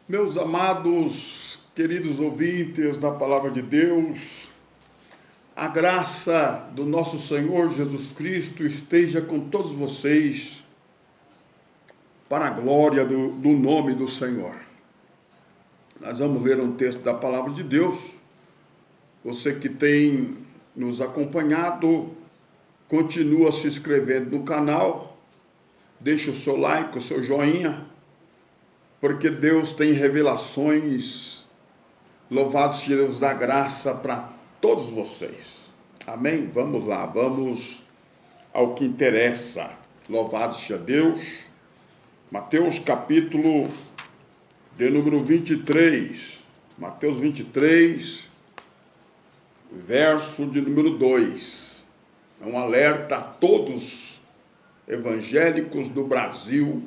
Meus amados, queridos ouvintes da Palavra de Deus, a graça do nosso Senhor Jesus Cristo esteja com todos vocês, para a glória do nome do Senhor. Nós vamos ler um texto da Palavra de Deus. Você que tem nos acompanhado, continua se inscrevendo no canal, deixa o seu like, o seu joinha, porque Deus tem revelações, louvado seja Deus da graça para todos vocês. Amém? Vamos lá, vamos ao que interessa. Louvado seja Deus. Mateus capítulo de número 23. Mateus 23, verso de número 2. É um alerta a todos evangélicos do Brasil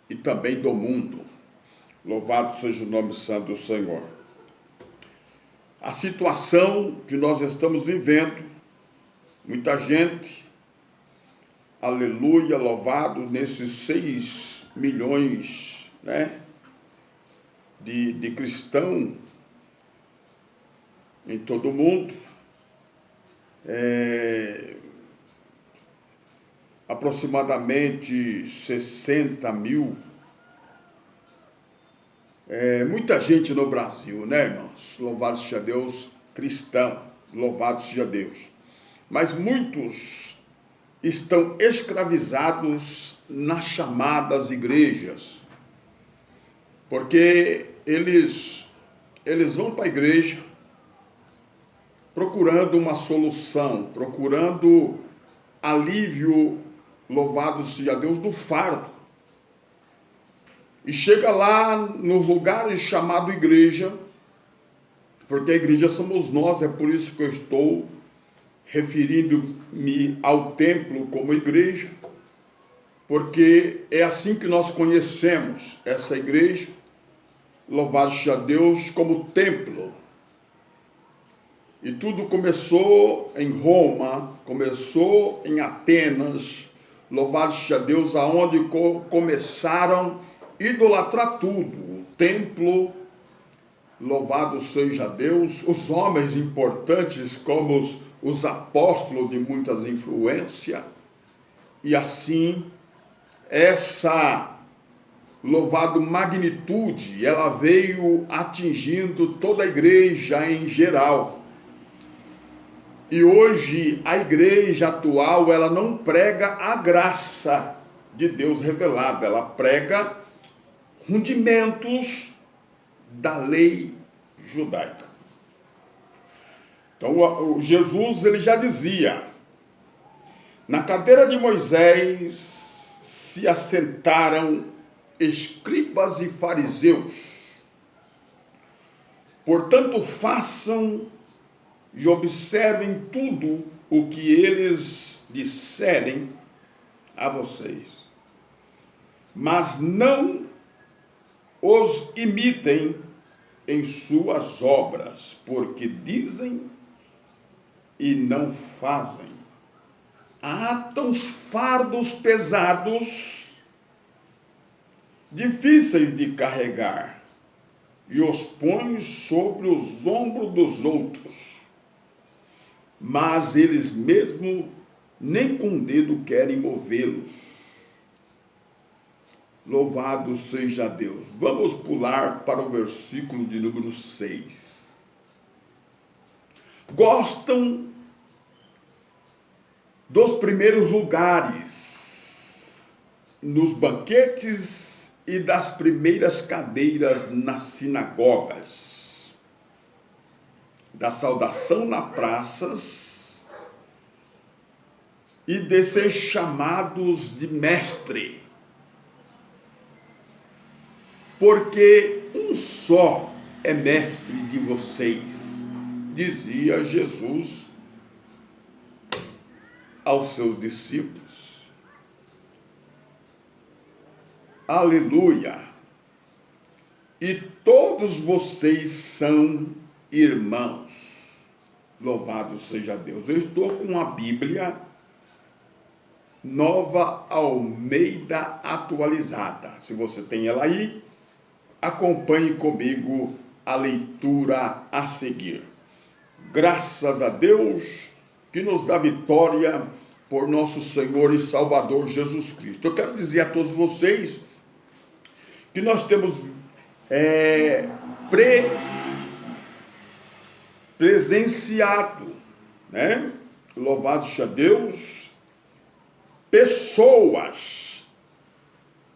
e também do mundo. Louvado seja o nome santo do Senhor. A situação que nós estamos vivendo, muita gente, aleluia, louvado, nesses 6 milhões, de cristãos em todo o mundo, aproximadamente 60 mil, muita gente no Brasil, irmãos? Louvado seja Deus, cristão, louvado seja Deus. Mas muitos estão escravizados nas chamadas igrejas, porque eles vão para a igreja procurando uma solução, procurando alívio, louvado seja Deus, do fardo. E chega lá nos lugares chamados igreja, porque a igreja somos nós, é por isso que eu estou referindo-me ao templo como igreja, porque é assim que nós conhecemos essa igreja, louvado seja Deus, como templo. E tudo começou em Roma, começou em Atenas, louvado seja Deus, aonde começaram a idolatrar tudo. O templo, louvado seja Deus, os homens importantes como os apóstolos de muitas influências, e assim, essa, louvado, magnitude, ela veio atingindo toda a igreja em geral. E hoje a igreja atual, ela não prega a graça de Deus revelada, ela prega rudimentos da lei judaica. Então, Jesus, ele já dizia, na cadeira de Moisés se assentaram escribas e fariseus. Portanto, façam e observem tudo o que eles disserem a vocês, mas não os imitem em suas obras, porque dizem e não fazem. Atam os fardos pesados, difíceis de carregar, e os põem sobre os ombros dos outros, mas eles mesmos nem com o dedo querem movê-los. Louvado seja Deus. Vamos pular para o versículo de número 6. Gostam dos primeiros lugares nos banquetes e das primeiras cadeiras nas sinagogas, da saudação nas praças e de ser chamados de mestre, porque um só é mestre de vocês, dizia Jesus aos seus discípulos. Aleluia! E todos vocês são irmãos. Louvado seja Deus. Eu estou com a Bíblia Nova Almeida Atualizada. Se você tem ela aí, acompanhe comigo a leitura a seguir. Graças a Deus que nos dá vitória por nosso Senhor e Salvador Jesus Cristo. Eu quero dizer a todos vocês que nós temos presenciado, né? Louvado seja Deus, pessoas,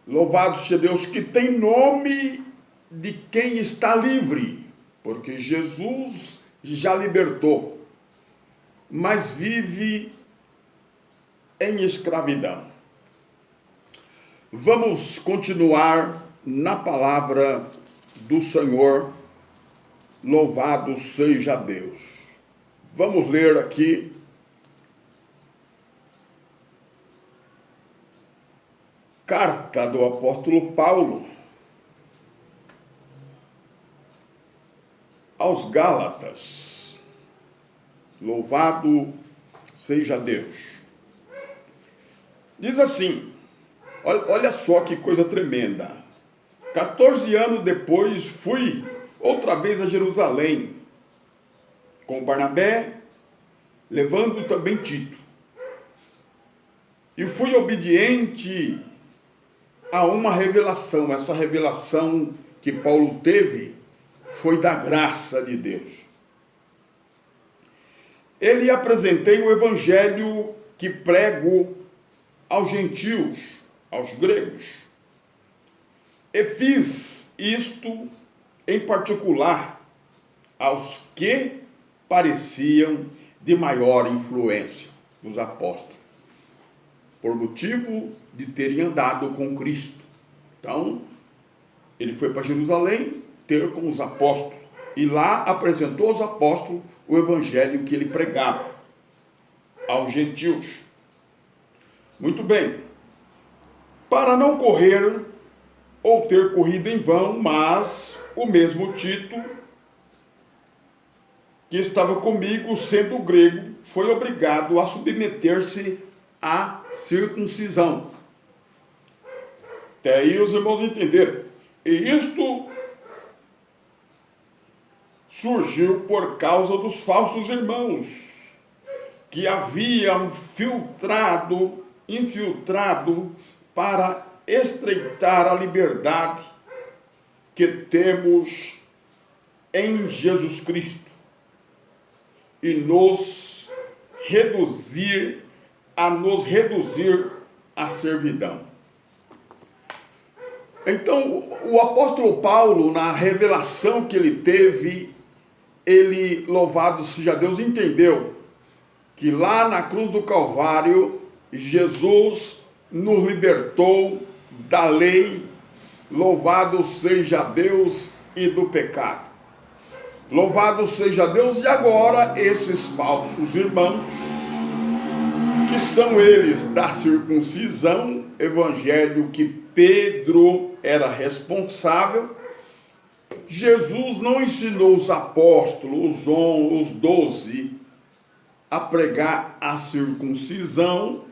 louvado seja Deus, que tem nome de quem está livre, porque Jesus já libertou, mas vive em escravidão. Vamos continuar na palavra do Senhor, louvado seja Deus. Vamos ler aqui carta do apóstolo Paulo aos Gálatas. Louvado seja Deus. Diz assim, olha só que coisa tremenda. 14 anos depois fui outra vez a Jerusalém com Barnabé, levando também Tito. E fui obediente a uma revelação. Essa revelação que Paulo teve foi da graça de Deus. Ele apresentei o evangelho que prego aos gentios, aos gregos. E fiz isto em particular aos que pareciam de maior influência dos apóstolos, por motivo de terem andado com Cristo. Então, ele foi para Jerusalém ter com os apóstolos, e lá apresentou aos apóstolos o evangelho que ele pregava aos gentios. Muito bem. Para não correr ou ter corrido em vão, mas o mesmo Tito, que estava comigo, sendo grego, foi obrigado a submeter-se à circuncisão. Até aí os irmãos entenderam. E isto surgiu por causa dos falsos irmãos, que haviam infiltrado para estreitar a liberdade que temos em Jesus Cristo e nos reduzir à servidão. Então, o apóstolo Paulo, na revelação que ele teve, ele, louvado seja Deus, entendeu que lá na cruz do Calvário, Jesus nos libertou da lei, louvado seja Deus, e do pecado. Louvado seja Deus. E agora esses falsos irmãos, que são eles da circuncisão, evangelho que Pedro era responsável, Jesus não ensinou os apóstolos, os 12, a pregar a circuncisão,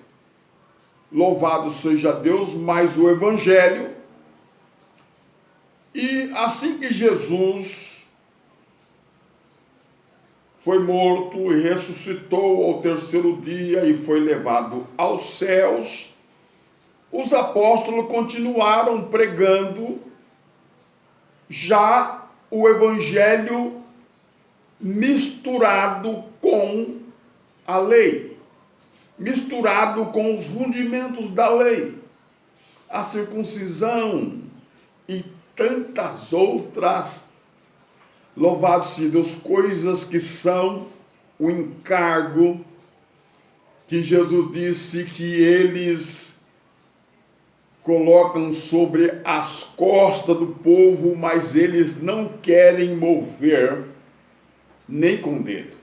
louvado seja Deus, mas o evangelho. E assim que Jesus foi morto e ressuscitou ao terceiro dia e foi levado aos céus, os apóstolos continuaram pregando já o evangelho misturado com a lei, misturado com os rudimentos da lei, a circuncisão e tantas outras, louvado seja Deus, coisas que são o encargo que Jesus disse que eles colocam sobre as costas do povo, mas eles não querem mover nem com o dedo.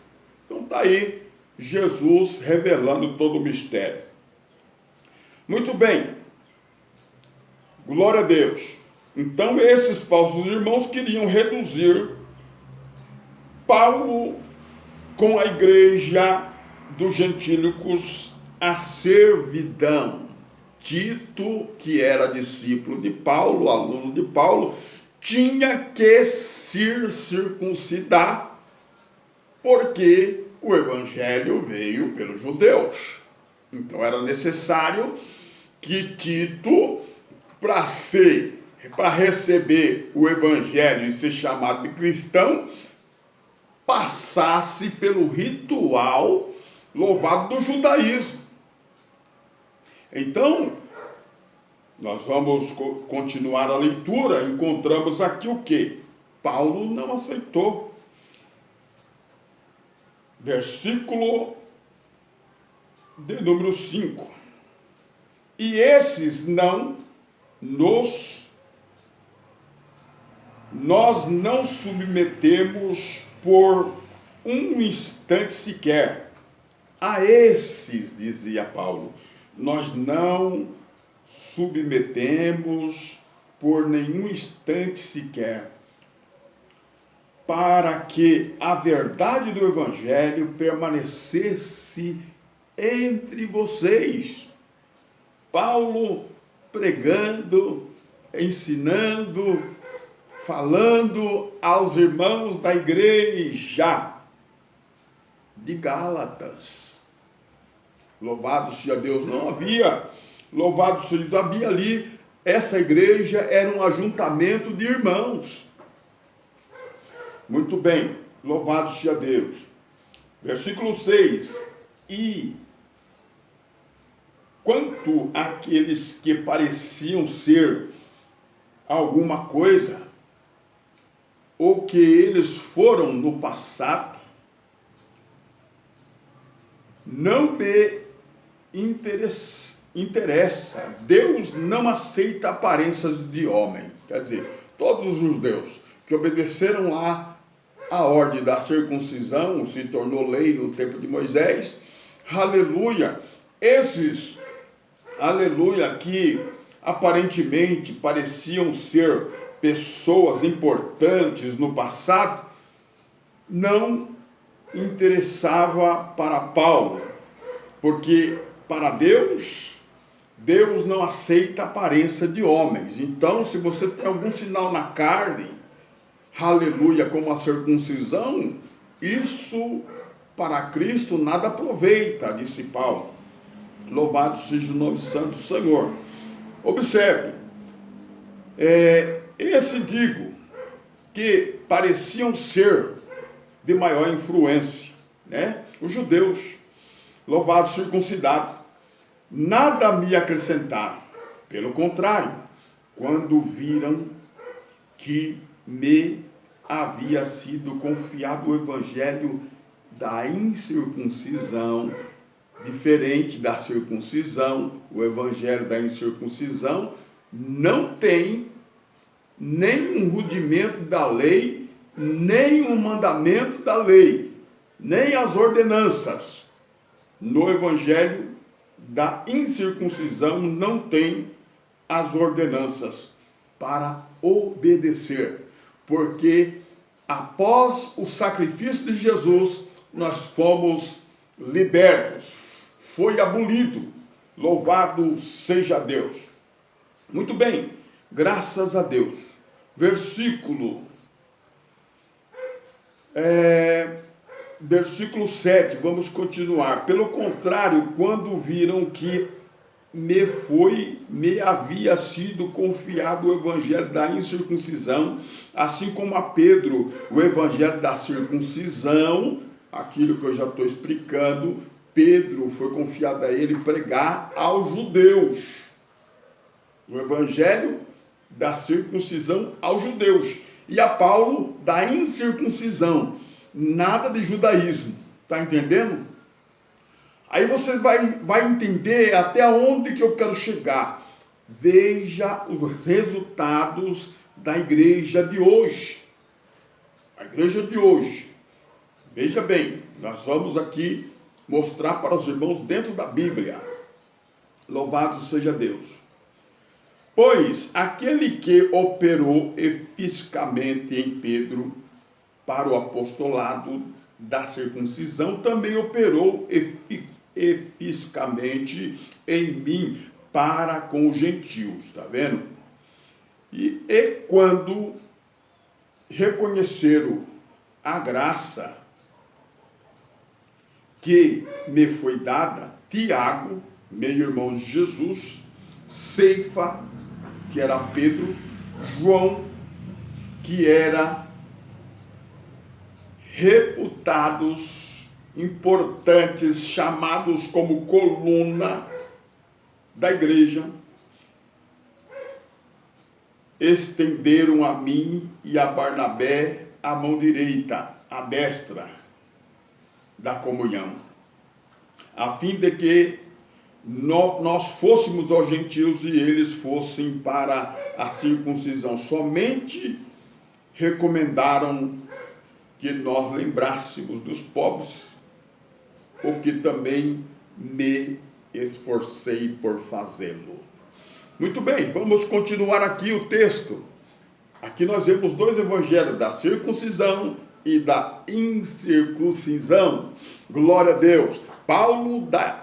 Então está aí Jesus revelando todo o mistério. Muito bem. Glória a Deus. Então esses falsos irmãos queriam reduzir Paulo com a igreja dos gentílicos à servidão. Tito, que era discípulo de Paulo, aluno de Paulo, tinha que se circuncidar, porque o evangelho veio pelos judeus. Então era necessário que Tito, para receber o evangelho e ser chamado de cristão, passasse pelo ritual louvado do judaísmo. Então, nós vamos continuar a leitura. Encontramos aqui o quê? Paulo não aceitou. Versículo de número 5. E esses nós não submetemos por um instante sequer. A esses, dizia Paulo, nós não submetemos por nenhum instante sequer, para que a verdade do evangelho permanecesse entre vocês. Paulo pregando, ensinando, falando aos irmãos da igreja de Gálatas. Louvado seja Deus, não havia, louvado seja Deus, havia ali, essa igreja era um ajuntamento de irmãos. Muito bem, louvado seja Deus. Versículo 6. E quanto àqueles que pareciam ser alguma coisa, ou que eles foram no passado, não me interessa. Deus não aceita aparências de homem. Quer dizer, todos os judeus que obedeceram lá a ordem da circuncisão, se tornou lei no tempo de Moisés, aleluia, esses, aleluia, que aparentemente pareciam ser pessoas importantes no passado, não interessava para Paulo, porque para Deus não aceita a aparência de homens. Então, se você tem algum sinal na carne, aleluia, como a circuncisão, isso para Cristo nada aproveita, disse Paulo. Louvado seja o nome santo do Senhor. Observe, esse digo que pareciam ser de maior influência, né? Os judeus, louvados circuncidados, nada me acrescentaram. Pelo contrário, quando viram que me havia sido confiado o evangelho da incircuncisão, diferente da circuncisão, o evangelho da incircuncisão não tem nem um rudimento da lei, nem um mandamento da lei, nem as ordenanças. No evangelho da incircuncisão não tem as ordenanças para obedecer, porque após o sacrifício de Jesus, nós fomos libertos, foi abolido, louvado seja Deus. Muito bem, graças a Deus. Versículo 7, vamos continuar. Pelo contrário, quando viram que me havia sido confiado o evangelho da incircuncisão, assim como a Pedro o evangelho da circuncisão, aquilo que eu já estou explicando, Pedro foi confiado a ele pregar aos judeus, o evangelho da circuncisão aos judeus, e a Paulo da incircuncisão, nada de judaísmo, está entendendo? Aí você vai entender até onde que eu quero chegar. Veja os resultados da igreja de hoje. A igreja de hoje. Veja bem, nós vamos aqui mostrar para os irmãos dentro da Bíblia. Louvado seja Deus. Pois aquele que operou eficazmente em Pedro para o apostolado da circuncisão, também operou eficazmente em mim para com os gentios, tá vendo? E quando reconheceram a graça que me foi dada, Tiago, meu irmão de Jesus, Ceifa, que era Pedro, João, que era reputados importantes, chamados como coluna da igreja, estenderam a mim e a Barnabé a mão direita, a destra da comunhão, a fim de que nós fôssemos aos gentios e eles fossem para a circuncisão. Somente recomendaram que nós lembrássemos dos pobres, o que também me esforcei por fazê-lo. Muito bem, vamos continuar aqui o texto. Aqui nós vemos dois evangelhos, da circuncisão e da incircuncisão. Glória a Deus. Paulo da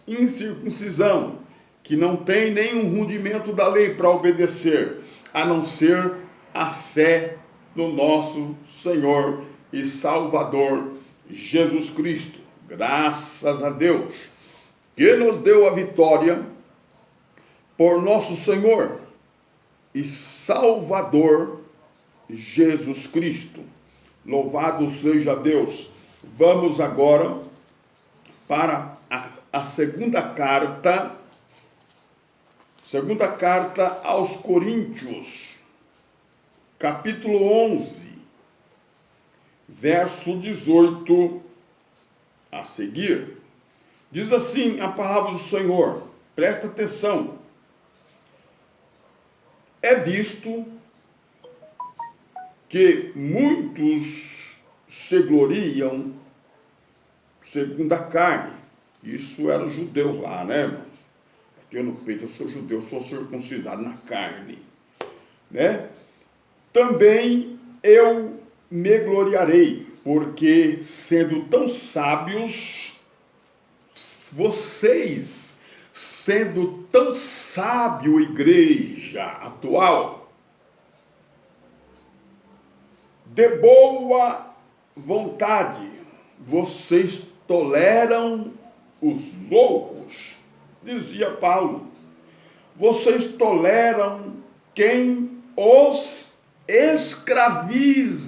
incircuncisão, que não tem nenhum rudimento da lei para obedecer, a não ser a fé no nosso Senhor e Salvador Jesus Cristo. Graças a Deus, que nos deu a vitória por nosso Senhor e Salvador Jesus Cristo. Louvado seja Deus. Vamos agora para a segunda carta aos Coríntios, capítulo 11, verso 18 a seguir. Diz assim a palavra do Senhor, presta atenção. É visto que muitos se gloriam segundo a carne. Isso era judeu lá, né, irmãos? Aqui no peito eu sou judeu, sou circuncisado na carne, né? Também eu me gloriarei, porque sendo tão sábios, vocês sendo tão sábio, igreja atual, de boa vontade, vocês toleram os loucos, dizia Paulo. Vocês toleram quem os escravize,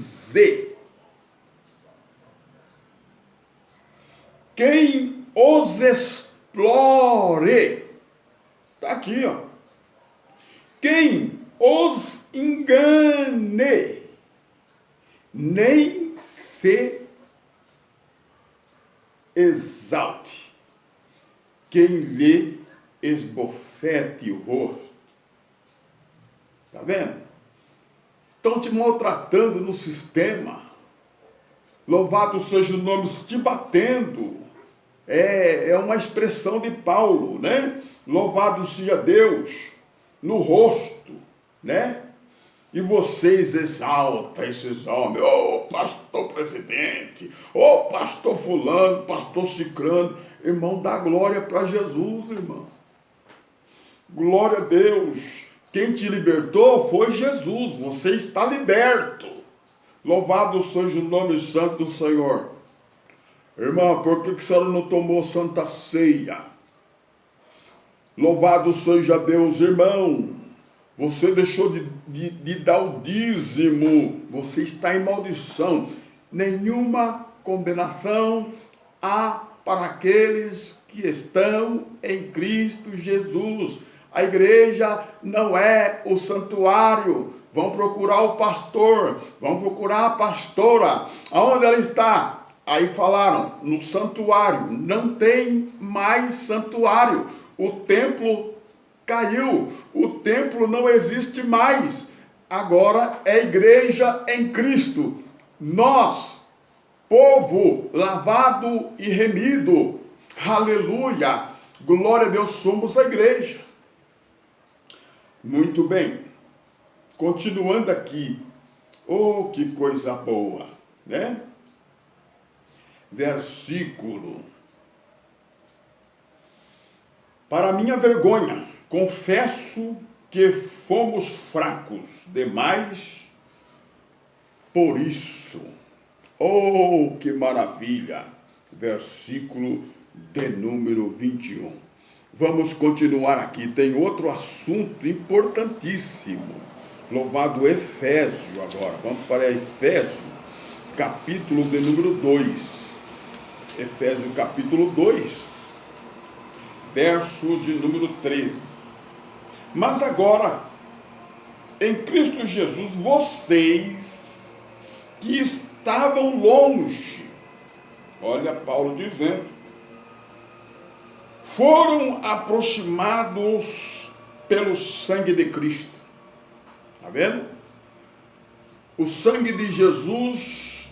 quem os explore. Está aqui, ó. Quem os engane, nem se exalte, quem lhe esbofete o rosto. Está vendo? Estão te maltratando no sistema. Louvado seja o nome, te batendo. É uma expressão de Paulo, né? Louvado seja Deus no rosto, né? E vocês exaltam esses homens, pastor presidente, pastor fulano, pastor cicrano. Irmão, dá glória para Jesus, irmão. Glória a Deus. Quem te libertou foi Jesus, você está liberto. Louvado seja o nome santo do Senhor. Irmã, por que a senhora não tomou santa ceia? Louvado seja Deus, irmão. Você deixou de dar o dízimo. Você está em maldição. Nenhuma condenação há para aqueles que estão em Cristo Jesus. A igreja não é o santuário. Vão procurar o pastor, vão procurar a pastora. Aonde ela está? Aí falaram, no santuário. Não tem mais santuário. O templo caiu. O templo não existe mais. Agora é igreja em Cristo. Nós, povo lavado e remido. Aleluia. Glória a Deus, somos a igreja. Muito bem. Continuando aqui. Oh, que coisa boa, né? Versículo. Para minha vergonha, confesso que fomos fracos demais Por isso, oh, que maravilha! Versículo de número 21. Vamos continuar aqui. Tem outro assunto importantíssimo. Louvado Efésio agora. Vamos para Efésio, capítulo de número 2. Efésio, capítulo 2, verso de número 13. Mas agora, em Cristo Jesus, vocês que estavam longe, olha Paulo dizendo, foram aproximados pelo sangue de Cristo. Está vendo? O sangue de Jesus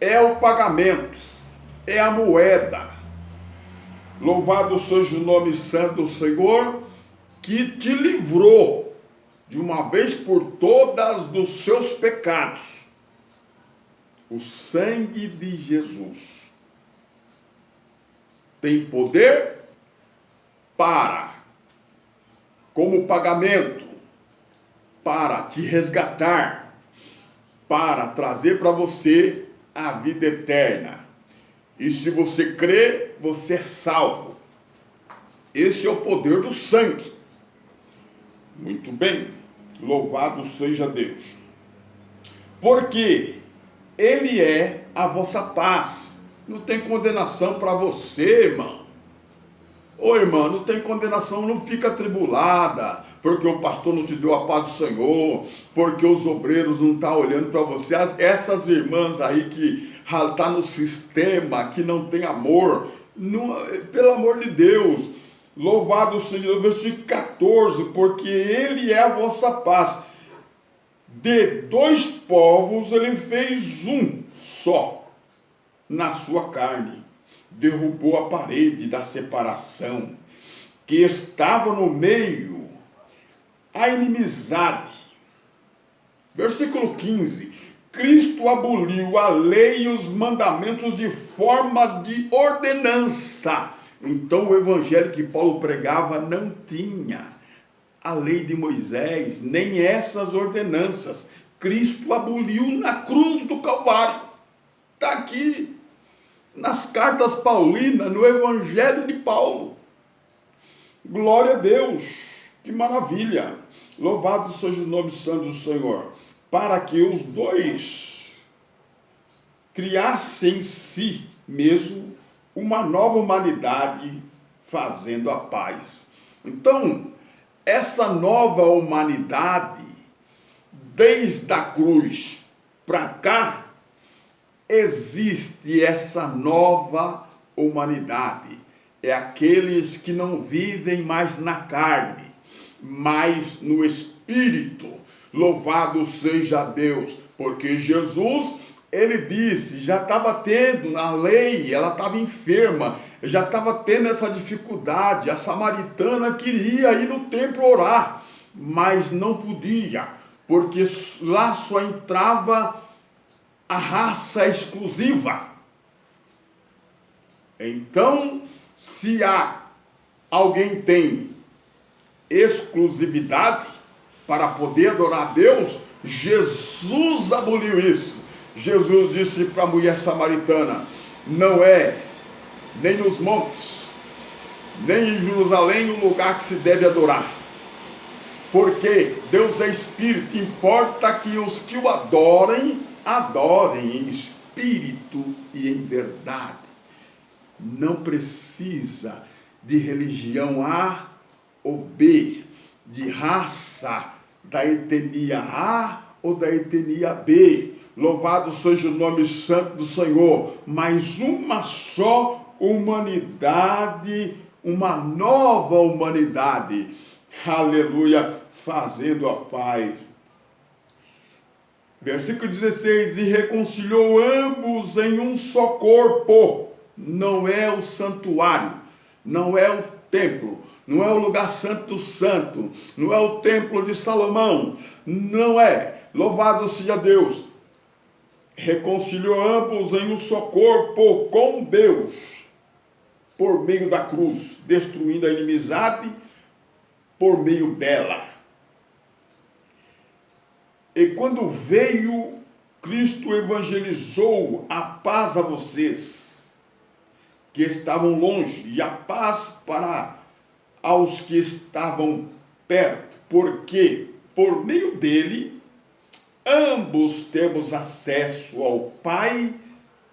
é o pagamento, é a moeda. Louvado seja o nome santo do Senhor, que te livrou de uma vez por todas dos seus pecados. O sangue de Jesus tem poder para, como pagamento, para te resgatar, para trazer para você a vida eterna. E se você crê, você é salvo. Esse é o poder do sangue. Muito bem, louvado seja Deus. Porque Ele é a vossa paz. Não tem condenação para você, irmão. Ô irmã, não tem condenação, não fica atribulada, porque o pastor não te deu a paz do Senhor, porque os obreiros não estão olhando para você. Essas irmãs aí que está no sistema, que não tem amor, não, pelo amor de Deus, louvado seja o versículo 14, porque Ele é a vossa paz. De dois povos Ele fez um só na sua carne. Derrubou a parede da separação que estava no meio, a inimizade. Versículo 15. Cristo aboliu a lei e os mandamentos de forma de ordenança. Então o evangelho que Paulo pregava não tinha a lei de Moisés, nem essas ordenanças. Cristo aboliu na cruz do Calvário. Está aqui nas cartas paulinas, no evangelho de Paulo. Glória a Deus, que maravilha. Louvado seja o nome santo do Senhor. Para que os dois criassem em si mesmo uma nova humanidade, fazendo a paz. Então, essa nova humanidade, desde a cruz para cá, existe essa nova humanidade. É aqueles que não vivem mais na carne, mas no Espírito. Louvado seja Deus, porque Jesus, Ele disse, já estava tendo na lei, ela estava enferma, já estava tendo essa dificuldade. A samaritana queria ir no templo orar, mas não podia, porque lá só entrava a raça exclusiva. Então, se alguém tem exclusividade para poder adorar a Deus, Jesus aboliu isso. Jesus disse para a mulher samaritana, não é nem nos montes, nem em Jerusalém o lugar que se deve adorar, porque Deus é Espírito, importa que os que o adorem em espírito e em verdade. Não precisa de religião A ou B, de raça, da etnia A ou da etnia B. Louvado seja o nome santo do Senhor. Mas uma só humanidade, uma nova humanidade. Aleluia, fazendo a paz. Versículo 16, e reconciliou ambos em um só corpo. Não é o santuário, não é o templo, não é o lugar santo do santo, não é o templo de Salomão, não é. Louvado seja Deus. Reconciliou ambos em um só corpo com Deus, por meio da cruz, destruindo a inimizade por meio dela. E quando veio, Cristo evangelizou a paz a vocês que estavam longe e a paz para aos que estavam perto, porque por meio dele ambos temos acesso ao Pai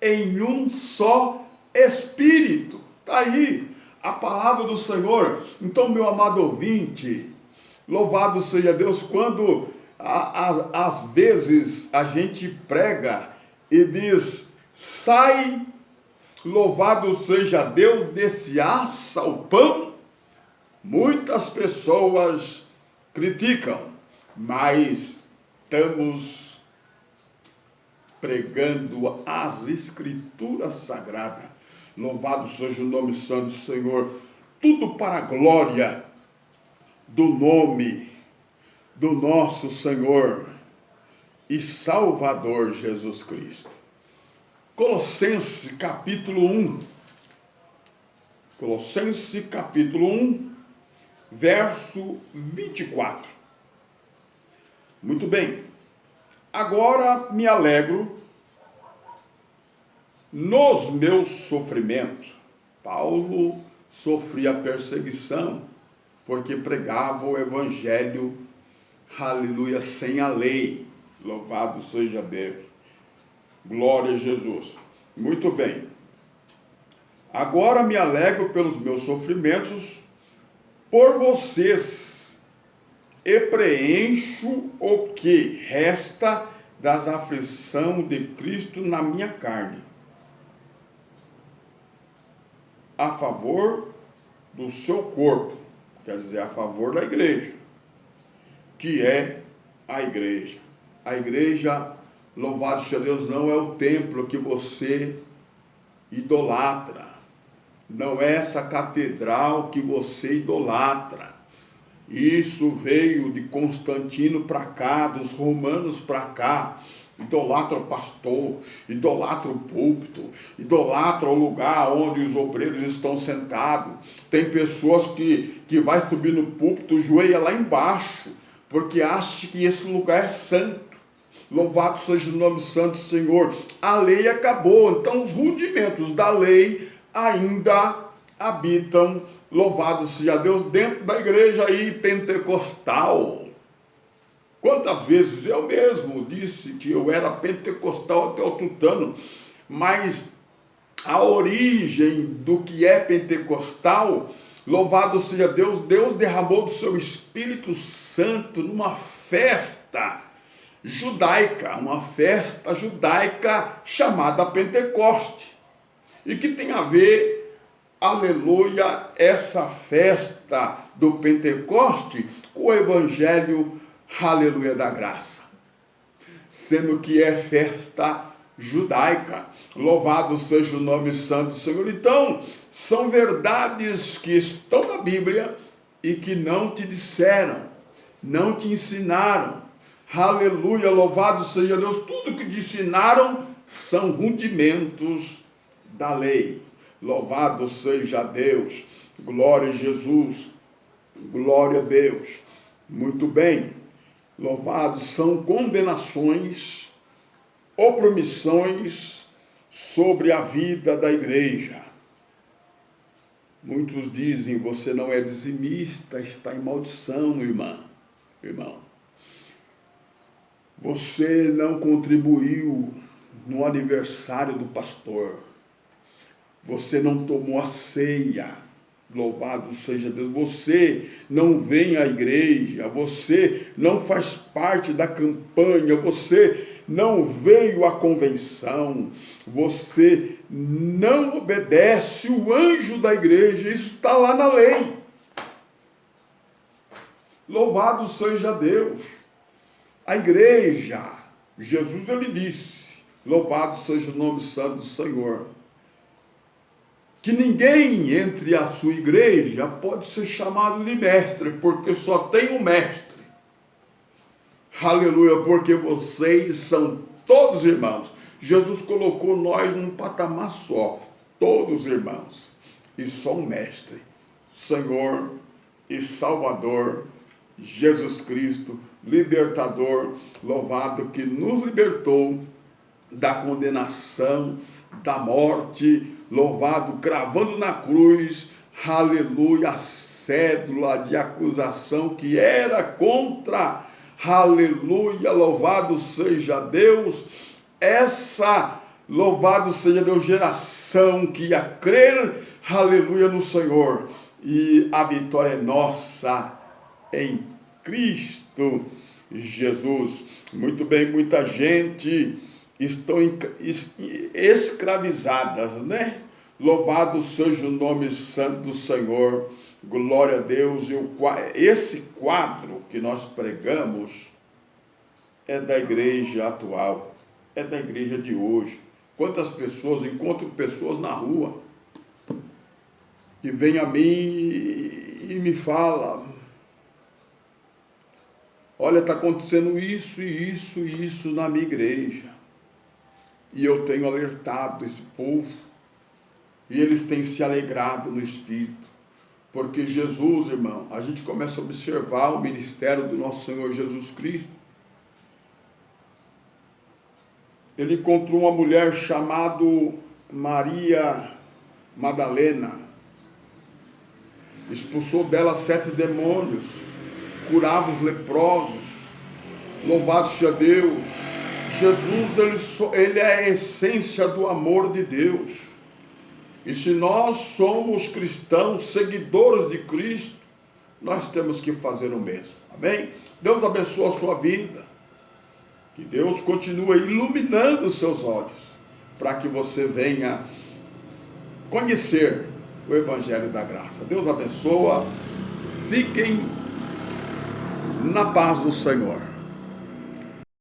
em um só Espírito. Está aí a palavra do Senhor. Então, meu amado ouvinte, louvado seja Deus, quando às vezes a gente prega e diz, sai, louvado seja Deus, desse assa o pão, muitas pessoas criticam, mas estamos pregando as Escrituras Sagradas. Louvado seja o nome santo do Senhor, tudo para a glória do nome do nosso Senhor e Salvador Jesus Cristo. Colossenses capítulo 1. Colossenses capítulo 1, verso 24. Muito bem. Agora me alegro nos meus sofrimentos. Paulo sofria perseguição porque pregava o evangelho, aleluia, sem a lei. Louvado seja Deus. Glória a Jesus. Muito bem. Agora me alegro pelos meus sofrimentos por vocês e preencho o que resta das aflições de Cristo na minha carne, a favor do seu corpo, quer dizer, a favor da igreja, que é a igreja. A igreja, louvado seja Deus, não é o templo que você idolatra, não é essa catedral que você idolatra. Isso veio de Constantino para cá, dos romanos para cá. Idolatra o pastor, idolatra o púlpito, idolatra o lugar onde os obreiros estão sentados. Tem pessoas que vai subir no púlpito, joelha lá embaixo, porque acha que esse lugar é santo. Louvado seja o nome santo do Senhor. A lei acabou, então os rudimentos da lei ainda habitam, louvado seja Deus, dentro da igreja aí pentecostal. Quantas vezes eu mesmo disse que eu era pentecostal até o tutano, mas a origem do que é pentecostal, louvado seja Deus, Deus derramou do seu Espírito Santo numa festa judaica, uma festa judaica chamada Pentecoste, e que tem a ver, aleluia, essa festa do Pentecoste com o Evangelho, aleluia, da graça, sendo que é festa judaica. Louvado seja o nome santo do Senhor. Então, são verdades que estão na Bíblia e que não te disseram, não te ensinaram. Aleluia, louvado seja Deus. Tudo que te ensinaram são rudimentos da lei. Louvado seja Deus. Glória a Jesus. Glória a Deus. Muito bem. Louvado, são condenações, opromissões sobre a vida da igreja. Muitos dizem, você não é dizimista, está em maldição, irmão. Você não contribuiu no aniversário do pastor. Você não tomou a ceia. Louvado seja Deus. Você não vem à igreja. Você não faz parte da campanha. Você não veio à convenção. Você não obedece o anjo da igreja. Isso está lá na lei. Louvado seja Deus. A igreja, Jesus ele disse, louvado seja o nome santo do Senhor, que ninguém entre a sua igreja pode ser chamado de mestre, porque só tem um mestre. Aleluia, porque vocês são todos irmãos. Jesus colocou nós num patamar só, todos irmãos, e só um mestre, Senhor e Salvador Jesus Cristo, libertador, louvado que nos libertou da condenação, da morte, louvado, cravando na cruz, aleluia, a cédula de acusação que era contra, aleluia, louvado seja Deus, louvado seja Deus, geração que ia crer, aleluia, no Senhor, e a vitória é nossa em Cristo Jesus. Muito bem, muita gente estão escravizadas, né? Louvado seja o nome santo do Senhor, glória a Deus. E esse quadro que nós pregamos é da igreja atual, é da igreja de hoje. Quantas pessoas, encontro pessoas na rua que vêm a mim e me falam: olha, está acontecendo isso e isso e isso na minha igreja. E eu tenho alertado esse povo, e eles têm se alegrado no Espírito, porque Jesus, irmão, a gente começa a observar o ministério do nosso Senhor Jesus Cristo. Ele encontrou uma mulher chamada Maria Madalena, expulsou dela 7 demônios, curava os leprosos, louvado seja Deus. Jesus, ele é a essência do amor de Deus. E se nós somos cristãos, seguidores de Cristo, nós temos que fazer o mesmo. Amém? Deus abençoe a sua vida. Que Deus continue iluminando os seus olhos, para que você venha conhecer o Evangelho da Graça. Deus abençoa. Fiquem na paz do Senhor.